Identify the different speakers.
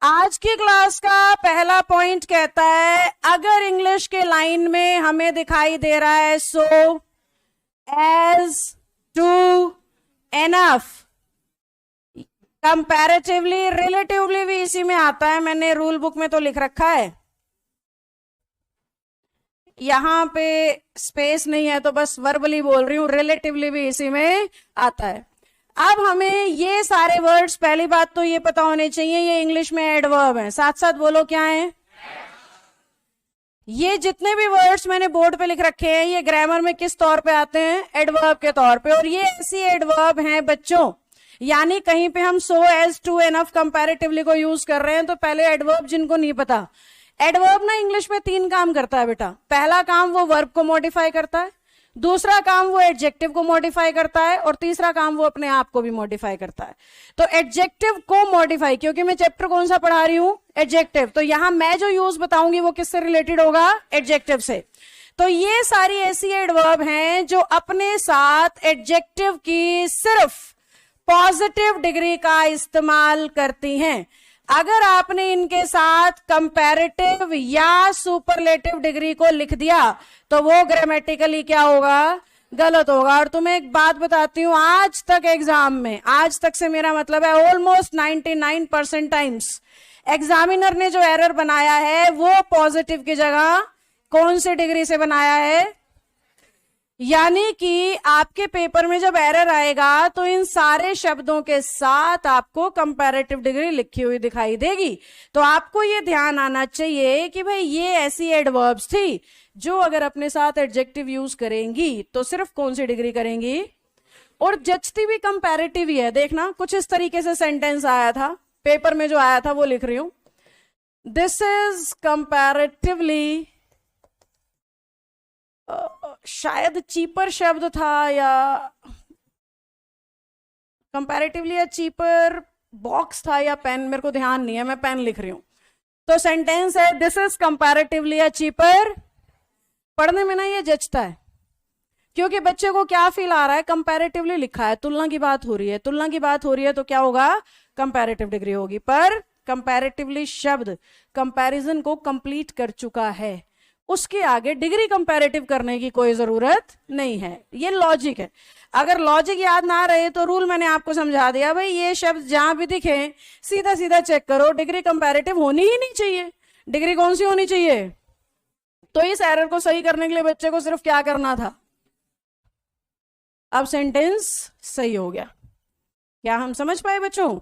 Speaker 1: आज की क्लास का पहला पॉइंट कहता है अगर इंग्लिश के लाइन में हमें दिखाई दे रहा है so as to enough, comparatively relatively भी इसी में आता है, मैंने रूल बुक में तो लिख रखा है, यहां पे स्पेस नहीं है तो बस वर्बली बोल रही हूं, रिलेटिवली भी इसी में आता है। अब हमें ये सारे वर्ड्स, पहली बात तो ये पता होने चाहिए ये इंग्लिश में एडवर्ब हैं, साथ साथ बोलो क्या है। ये जितने भी वर्ड्स मैंने बोर्ड पे लिख रखे हैं ये ग्रामर में किस तौर पे आते हैं, एडवर्ब के तौर पे, और ये ऐसी एडवर्ब हैं बच्चों, यानी कहीं पे हम so as to enough comparatively को यूज कर रहे हैं तो पहले एडवर्ब, जिनको नहीं पता, एडवर्ब ना इंग्लिश में 3 काम करता है बेटा। पहला काम वो वर्ब को मॉडिफाई करता है, दूसरा काम वो एडजेक्टिव को मॉडिफाई करता है, और तीसरा काम वो अपने आप को भी मॉडिफाई करता है। तो एडजेक्टिव को मॉडिफाई, क्योंकि मैं चैप्टर कौन सा पढ़ा रही हूं, एडजेक्टिव, तो यहां मैं जो यूज बताऊंगी वो किससे रिलेटेड होगा, एडजेक्टिव से। तो ये सारी ऐसी एडवर्ब हैं जो अपने साथ एडजेक्टिव की सिर्फ पॉजिटिव डिग्री का इस्तेमाल करती हैं। अगर आपने इनके साथ कंपैरेटिव या सुपरलेटिव डिग्री को लिख दिया तो वो ग्रामेटिकली क्या होगा, गलत होगा। और तुम्हें एक बात बताती हूं, आज तक एग्जाम में, आज तक से मेरा मतलब है ऑलमोस्ट 99% टाइम्स एग्जामिनर ने जो एरर बनाया है वो पॉजिटिव की जगह कौन सी डिग्री से बनाया है, यानी कि आपके पेपर में जब एरर आएगा तो इन सारे शब्दों के साथ आपको कंपैरेटिव डिग्री लिखी हुई दिखाई देगी। तो आपको ये ध्यान आना चाहिए कि भाई ये ऐसी एडवर्ब्स थी जो अगर अपने साथ एडजेक्टिव यूज करेंगी तो सिर्फ कौन सी डिग्री करेंगी, और जचती भी कंपैरेटिव ही है। देखना कुछ इस तरीके से सेंटेंस आया था पेपर में, जो आया था वो लिख रही हूं, दिस इज कंपैरेटिवली, शायद चीपर शब्द था या कंपैरेटिवली या चीपर बॉक्स था या पेन, मेरे को ध्यान नहीं है, मैं पेन लिख रही हूं। तो सेंटेंस है दिस इज कंपैरेटिवली या चीपर। पढ़ने में ना ये जचता है क्योंकि बच्चे को क्या फील आ रहा है, कंपैरेटिवली लिखा है, तुलना की बात हो रही है, तुलना की बात हो रही है तो क्या होगा, कंपैरेटिव डिग्री होगी। पर कंपैरेटिवली शब्द कंपैरिजन को कंप्लीट कर चुका है, उसके आगे डिग्री कंपैरेटिव करने की कोई जरूरत नहीं है। ये लॉजिक है। अगर लॉजिक याद ना रहे तो रूल मैंने आपको समझा दिया, भाई ये शब्द जहां भी दिखे सीधा सीधा चेक करो, डिग्री कंपैरेटिव होनी ही नहीं चाहिए। डिग्री कौन सी होनी चाहिए? तो इस एरर को सही करने के लिए बच्चे को सिर्फ क्या करना था, अब सेंटेंस सही हो गया। क्या हम समझ पाए बच्चों?